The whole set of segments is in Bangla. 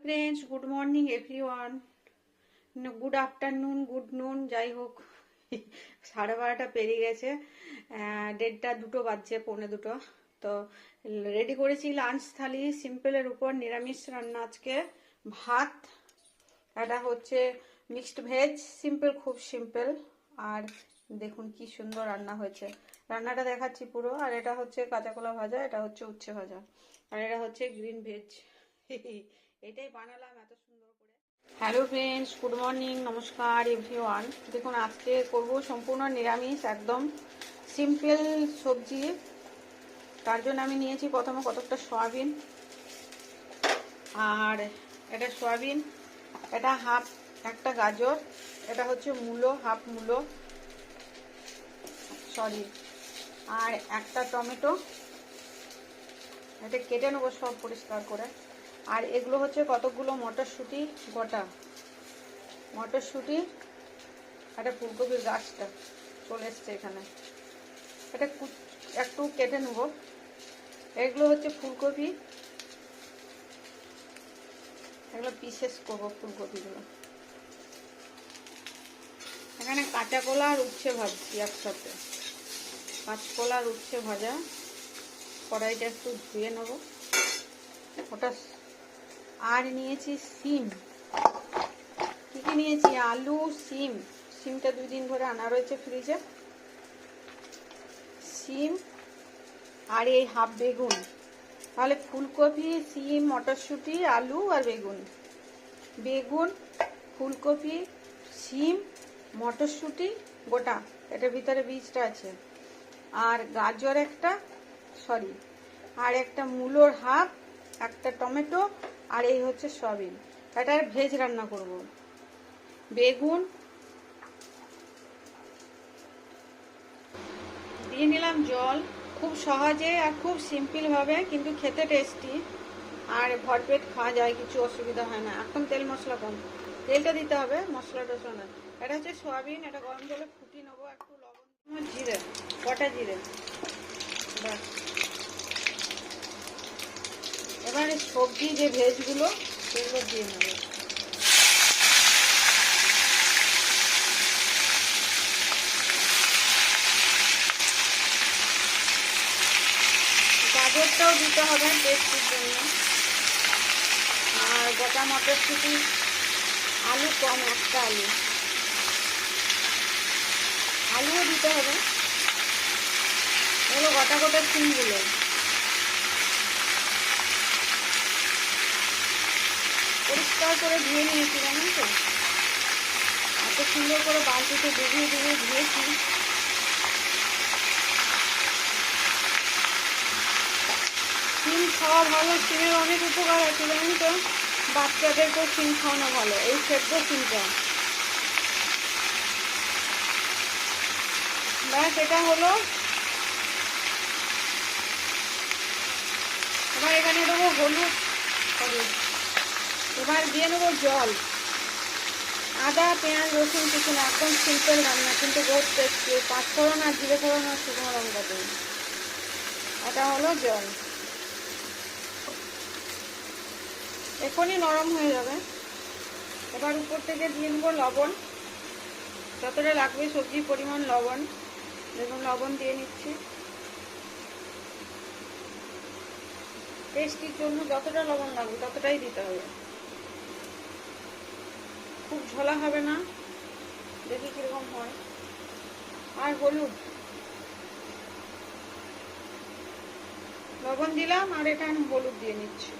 Friends, good morning everyone, good afternoon, good নুন, যাই হোক। 12:30 পেরিয়ে গেছে, 1:30 2 বাজছে, 1:45। তো রেডি করেছি লাঞ্চ থালি সিম্পলের উপর, নিরামিষ রান্না আজকে। ভাত, এটা হচ্ছে মিক্সড ভেজ, সিম্পল, খুব সিম্পল। আর দেখুন কি সুন্দর রান্না হয়েছে, রান্নাটা দেখাচ্ছি পুরো। আর এটা হচ্ছে কাঁচা কলা ভাজা, এটা হচ্ছে উচ্ছে ভাজা, আর এটা হচ্ছে গ্রিন ভেজ। এটাই বানালাম এত সুন্দর করে। হ্যালো ফ্রেন্ডস, গুড মর্নিং, নমস্কার এভরিওয়ান। দেখুন আজকে করব সম্পূর্ণ নিরামিষ, একদম সিম্পল সবজি। তার জন্য আমি নিয়েছি প্রথমে কতকটা সয়াবিন, আর এটা সয়াবিন, এটা হাফ একটা গাজর, এটা হচ্ছে মূলো, হাফ মূলো, সরি, আর একটা টমেটো। এটা কেটে নেবো সব পরিষ্কার করে। আর এগুলো হচ্ছে কতকগুলো মটরশুঁটি, গোটা মটরশুঁটি। একটা ফুলকপির গাছটা চলে এসছে এখানে, এটা একটু কেটে নেব। এগুলো হচ্ছে ফুলকপি, এগুলো পিসেস করবো ফুলকপিগুলো। এখানে কাঁচা কলা আর উচ্ছে ভাজছি একসাথে, কাঁচকলা আর উচ্ছে ভাজা। কড়াইটা একটু ধুয়ে নেব ওটা। আর নিয়েছি সিম, কি কি নিয়েছি, আলু, সিম। সিমটা 2 দিন ধরে আনা রয়েছে ফ্রিজে। সিম আর এই হাফ বেগুন। তাহলে ফুলকপি, সিম, মটরশুঁটি, আলু আর বেগুন। বেগুন, ফুলকপি, সিম, মটরশুঁটি গোটা, এটার ভিতরে বীজটা আছে। আর গাজর একটা, সরি, আর একটা মূলোর হাফ, একটা টমেটো, আর এই হচ্ছে সয়াবিন। এটার ভেজ রান্না করব। বেগুন দিয়ে নিলাম জল, খুব সহজে আর খুব সিম্পল ভাবে, কিন্তু খেতে টেস্টি। আর ভরপেট খাওয়া যায়, কিছু অসুবিধা হয় না। এখন তেল মশলা কম, তেলটা দিতে হবে, মশলাটা শোনা। এটা হচ্ছে সয়াবিন, এটা গরম জলে ফুটিয়ে নেবো। একটু লবণ, জিরে, গোটা জিরে, ব্যাস। এবারে সবজি যে ভেজগুলো সেগুলো দিয়ে নেবো। গাজরটাও দিতে হবে টেস্টের জন্য। আর গোটা মটরশুঁটি, আলু কম, একটা আলুও দিতে হবে। এগুলো গোটা গোটা সিমগুলো। পরিষ্কার করে ধুয়ে নিয়েছি, জানেন তো, এত সুন্দর করে বালতিতে ডুবিয়ে ডুবিয়ে ধুয়েছি। সিম খাওয়া ভালো, সিমের অনেক উপকার আছে, জানেন তো। বাচ্চাদেরকেও সিম খাওয়ানো ভালো, এই সেদ্ধ সিমটা। ব্যাস, এটা হলো। এবার এখানে দেবো হলুদ, এবার দিয়ে নেবো জল। আদা, পেঁয়াজ, রসুন কিছু না, একদম সিম্পল রান্না, কিন্তু বহুত টেস্টি। 5 ফোড়ন আর জিরে ফোড়ন আর শুকনো লঙ্কা দিই। এটা হলো জল, এখনই নরম হয়ে যাবে। এবার উপর থেকে দিয়ে নেবো লবণ, যতটা লাগবে সবজির পরিমাণ লবণ। দেখুন লবণ দিয়ে নিচ্ছি। টেস্টির জন্য যতটা লবণ লাগবে ততটাই দিতে হবে, খুব ঝোলা হবে না। দেখি কিরকম হয়। আর হলুদ, লবণ দিলাম, আর এটা আমি হলুদ দিয়ে নিচ্ছি।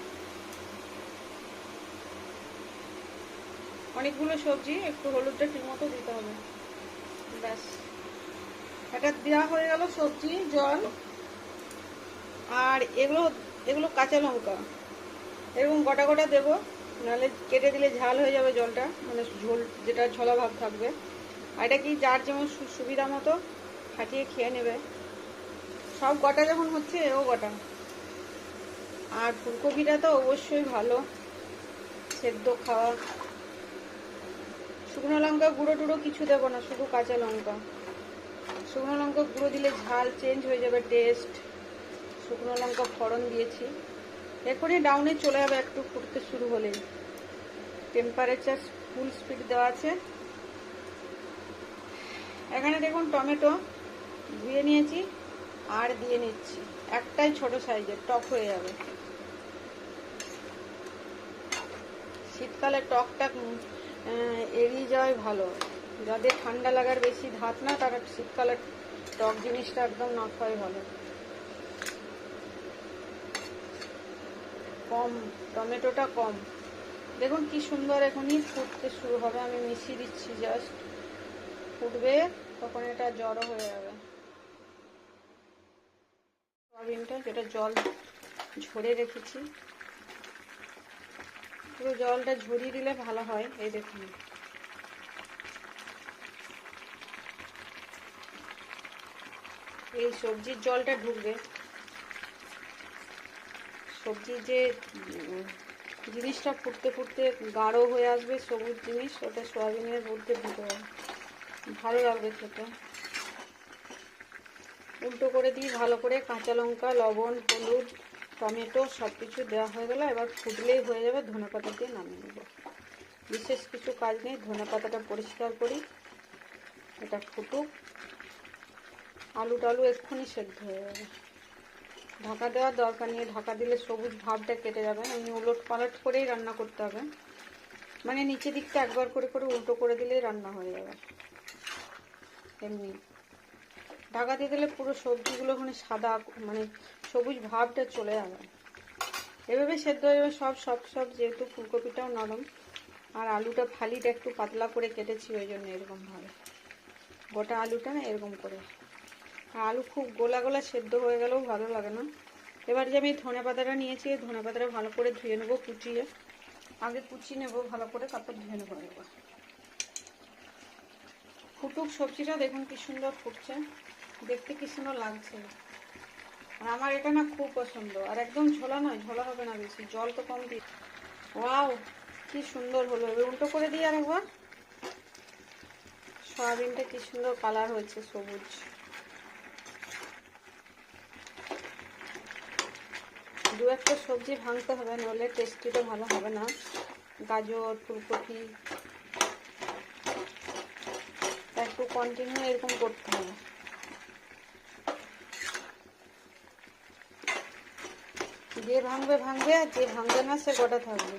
অনেকগুলো সবজি, একটু হলুদটা ঠিক মতো দিতে হবে। ব্যাস, এটা দেওয়া হয়ে গেল সবজি, জল। আর এগুলো এগুলো কাঁচা লঙ্কা এরকম গোটা গোটা দেবো, নাহলে কেটে দিলে ঝাল হয়ে যাবে জলটা, মানে ঝোল যেটা ঝোলা ভাব থাকবে। আর এটা কি যার যেমন সুবিধা মতো ফাটিয়ে খেয়ে নেবে। সব গোটা যখন হচ্ছে, এও গোটা। আর ফুলকপিটা তো অবশ্যই ভালো সেদ্ধ খাওয়া। শুকনো লঙ্কা গুঁড়ো টুড়ো কিছু দেবো না, শুধু কাঁচা লঙ্কা। শুকনো লঙ্কা গুঁড়ো দিলে ঝাল চেঞ্জ হয়ে যাবে, টেস্ট। শুকনো লঙ্কা ফোড়ন দিয়েছি, এখনই ডাউনে চলে যাবে একটু ফুটতে শুরু হলেই। টেম্পারেচার ফুল স্পিড দেওয়া আছে। এখানে দেখুন টমেটো ধুয়ে নিয়েছি আর দিয়ে নিচ্ছি, একটাই ছোট সাইজের, টক হয়ে যাবে। শীতকালে টকটা এড়িয়ে যাওয়াই ভালো। যাদের ঠান্ডা লাগার বেশি ধাত না, তারা শীতকালে টক জিনিসটা একদম না খাওয়াই ভালো। কম, টমেটোটা কম। দেখুন কি সুন্দর এখনই ফুটতে শুরু হবে, আমি মিশিয়ে দিচ্ছি, জাস্ট ফুটবে তখন এটা জড়ো হয়ে যাবে। সয়াবিনটা যেটা জল ঝরে রেখেছি, পুরো জলটা ঝরিয়ে দিলে ভালো হয়। এই দেখুন এই সবজির জলটা ঢুকবে, সবজির যে জিনিসটা ফুটতে ফুটতে গাঢ় হয়ে আসবে সবুজ জিনিস, ওটা সয়াবিনের মধ্যে ঢুকে যাবে, ভালো লাগবে খেতে। উল্টো করে দিই ভালো করে, কাঁচা লঙ্কা, লবণ, হলুদ, টমেটো সব কিছু দেওয়া হয়ে গেল। এবার ফুটলেই হয়ে যাবে, ধনেপাতা দিয়ে নামিয়ে নেব। বিশেষ কিছু কাজ নেই, ধনেপাতাটা পরিষ্কার করি, এটা ফুটুক। আলু টালু এক্ষুনি সেদ্ধ হয়ে যাবে, ঢাকা দেওয়ার দরকার নেই, ঢাকা দিলে সবুজ ভাবটা কেটে যাবে। এমনি উলট পালট করেই রান্না করতে হবে, মানে নিচে দিকটা একবার করে করে উল্টো করে দিলেই রান্না হয়ে যাবে। এমনি ঢাকা দিয়ে দিলে পুরো সবজিগুলো ওখানে সাদা, মানে সবুজ ভাবটা চলে যাবে। এভাবে সেদ্ধ হয়ে যাবে সব সব সব যেহেতু ফুলকপিটাও নরম আর আলুটা ফালিটা একটু পাতলা করে কেটেছি, ওই জন্য এরকম ভাবে গোটা আলুটা না এরকম করে। আর আলু খুব গোলা গোলা সেদ্ধ হয়ে গেলেও ভালো লাগে না। এবার যে আমি ধনে পাতাটা নিয়েছি, ধনে পাতাটা ভালো করে ধুয়ে নেবো, কুচিয়ে আগে কুচিয়ে নেবো ভালো করে, তারপর ধুয়ে নেবো। ফুটুক সবজিটা, দেখুন কি সুন্দর ফুটছে, দেখতে কি সুন্দর লাগছে। আর আমার এটা না খুব পছন্দ। আর একদম ঝোলা নয়, ঝোলা হবে না বেশি, জল তো কম দিই। ওয়াও কি সুন্দর হলো। এবার উল্টো করে দিই আর একবার, সয়াবিনটা কি সুন্দর কালার হয়েছে, সবুজ। দু একটা সবজি ভাঙতে হবে, নইলে টেস্টিটা ভালো হবে না। গাজর, ফুলকপি একটু কন্টিনিউ এরকম করতে হবে। যে ভাঙবে ভাঙবে, আর যে ভাঙবে না সে গোটা থাকবে।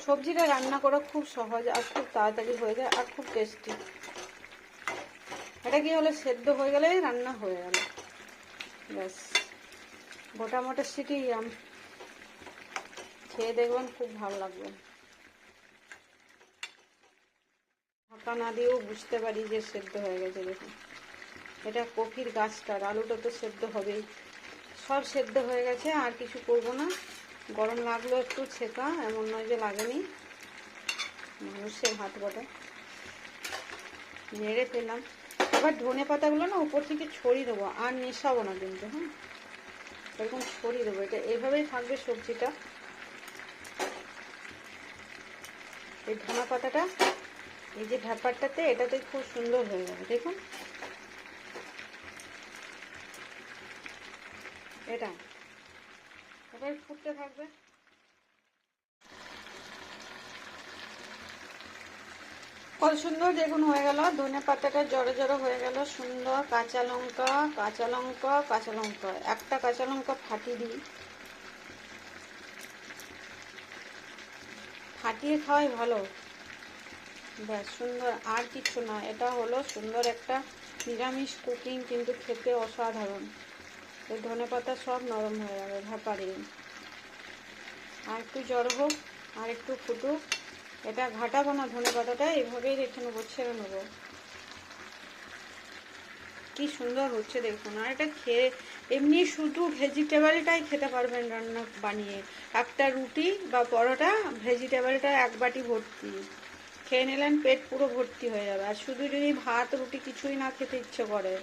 সবজিটা রান্না করা খুব সহজ আর খুব তাড়াতাড়ি হয়ে যায় আর খুব টেস্টি। এটা কি হলো, সেদ্ধ হয়ে গেলেই রান্না হয়ে গেল, ব্যাস। গোটা মটরশুঁটি খেয়ে দেখবেন, খুব ভালো লাগবে। ঢাকা না দিয়েও বুঝতে পারি যে সেদ্ধ হয়ে গেছে। দেখুন এটা কপির গাছটার, আলুটা তো সেদ্ধ হবেই, সব সেদ্ধ হয়ে গেছে। আর কিছু করব না, গরম লাগলো একটু ছেঁকা, এমন নয় যে লাগেনি, মানুষের হাত বটে, নেড়ে পেলাম। এবার ধনে পাতাগুলো না উপর থেকে ছড়িয়ে দেবো, আর মেশাবো না কিন্তু, হ্যাঁ এরকম ছড়িয়ে দেবো। এটা এভাবেই থাকবে সবজিটা। এই ধনে পাতাটা এই যে ব্যাপারটাতে, এটাতে খুব সুন্দর হয়ে যাবে। দেখুন এটা এবার ফুটতে থাকবে। কত সুন্দর দেখুন হয়ে গেল, ধনে পাতাটা জড়ো জড়ো হয়ে গেল সুন্দর। কাঁচা লঙ্কা, কাঁচা লঙ্কা, কাঁচা লঙ্কা, একটা কাঁচা লঙ্কা ফাটিয়ে দিই, ফাটিয়ে খাওয়াই ভালো, ব্যাস সুন্দর। আর কিছু না, এটা হলো সুন্দর একটা নিরামিষ কুকিং, কিন্তু খেতে অসাধারণ। এই ধনে পাতা সব নরম হয়ে যাবে ভাপারে। আর একটু জড়ো হোক, আর একটু ফুটুক। এটা ঘাটাবো না, ধনে পাতাটা এভাবেই রেখে নেবো, ছেড়ে নেবো। কি সুন্দর হচ্ছে দেখুন। আর এটা খেয়ে এমনি শুধু ভেজিটেবলটাই খেতে পারবেন রান্না বানিয়ে। একটা রুটি বা পরোটা ভেজিটেবলটা এক বাটি ভর্তি খেয়ে নিলেন, পেট পুরো ভর্তি হয়ে যাবে। আর শুধু যদি ভাত রুটি কিছুই না খেতে ইচ্ছে করে,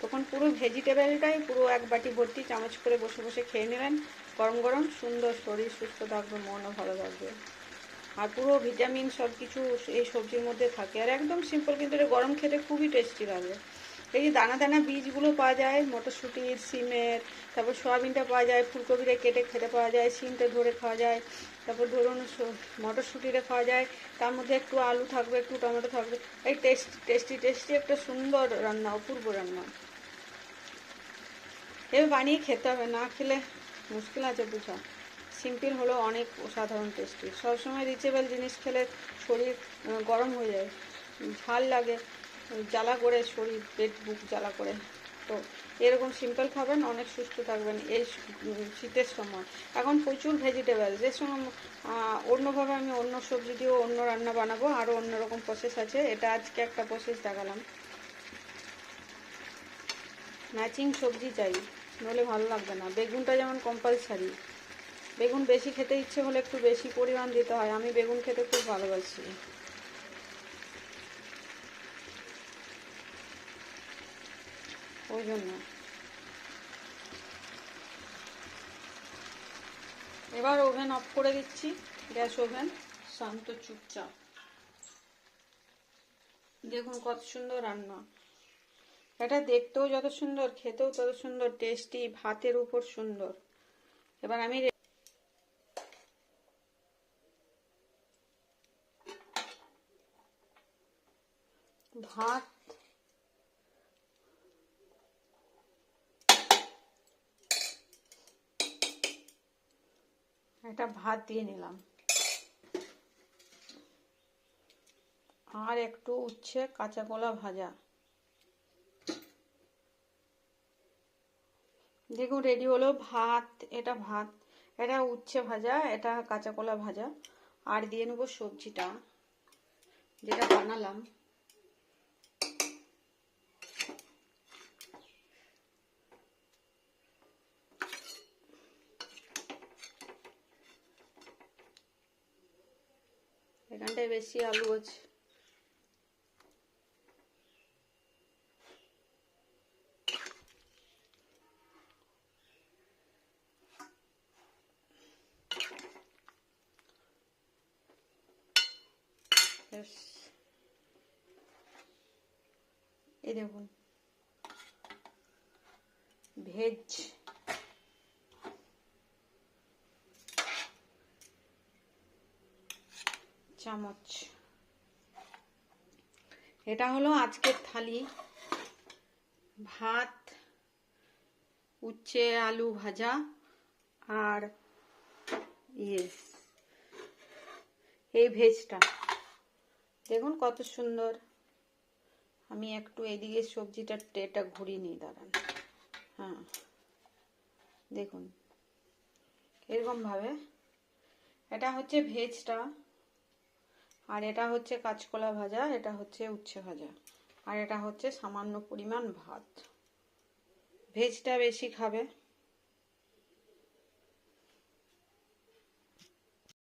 তখন পুরো ভেজিটেবলটাই পুরো এক বাটি ভর্তি চামচ করে বসে বসে খেয়ে নিলেন, গরম গরম, সুন্দর। শরীর সুস্থ থাকবে, মনও ভালো থাকবে। আর পুরো ভিটামিন সব কিছু এই সবজির মধ্যে থাকে। আর একদম সিম্পল, কিন্তু এটা গরম খেতে খুবই টেস্টি লাগে। এই যে দানা দানা বীজগুলো পাওয়া যায় মটরশুঁটির, সিমের, তারপর সয়াবিনটা পাওয়া যায়, ফুলকপিটা কেটে খেতে পাওয়া যায়, সিমটা ধরে খাওয়া যায়, তারপর ধরুন মটরশুঁটিটা খাওয়া যায়, তার মধ্যে একটু আলু থাকবে, একটু টমেটো থাকবে, এই টেস্টি টেস্টি একটা সুন্দর রান্না, অপূর্ব রান্না। এবার বানিয়ে খেতে হবে, না খেলে মুশকিল আছে বুঝা। সিম্পল হলো অনেক অসাধারণ টেস্টি। সবসময় রিচেবল জিনিস খেলে শরীর গরম হয়ে যায়, ঝাল লাগে, জ্বালা করে শরীর, পেট বুক জ্বালা করে। তো এরকম সিম্পল খাবেন, অনেক সুস্থ থাকবেন এই শীতের সময়। এখন প্রচুর ভেজিটেবল, যে সময় অন্যভাবে আমি অন্য সবজি দিয়েও অন্য রান্না বানাবো, আরও অন্যরকম প্রসেস আছে। এটা আজকে একটা প্রসেস দেখালাম। ম্যাচিং সবজি চাই, নইলে ভালো লাগবে না। বেগুনটা যেমন কম্পালসারি, বেগুন বেশি খেতে ইচ্ছে হলে একটু বেশি পরিমাণ দিতে হয়। আমি বেগুন খেতে খুব ভালোবাসি, ওই জন্য। এবার ওভেন অফ করে দিচ্ছি, গ্যাস ওভেন। শান্ত চুপচাপ দেখুন কত সুন্দর রান্না। এটা দেখতেও যত সুন্দর, খেতেও তত সুন্দর টেস্টি, ভাতের উপর সুন্দর। এবার আমি ভাত, একটা ভাত দিয়ে নিলাম, আর একটু উচ্ছে কাঁচা কলা ভাজা। দেখুন রেডি হলো ভাত, এটা ভাত, এটা উচ্ছে ভাজা, এটা কাঁচা কলা ভাজা। আর দিয়ে নেবো সবজিটা যেটা বানালাম। এখানটায় বেশি আলু আছে। এই দেখুন ভেজ চামচ। এটা হলো আজকের থালি। ভাত, উচ্ছে আলু ভাজা, আর এই ভেজটা দেখুন কত সুন্দর। আমি একটু এদিকে সবজিটা ট্রেটা ঘুরিয়ে নিই, দাঁড়ান। হ্যাঁ দেখুন এরকম ভাবে, এটা হচ্ছে ভেজটা, আর এটা হচ্ছে কাঁচকলা ভাজা, এটা হচ্ছে উচ্ছে ভাজা, আর এটা হচ্ছে সামান্য পরিমাণ ভাত। ভেজটা বেশি খাবে।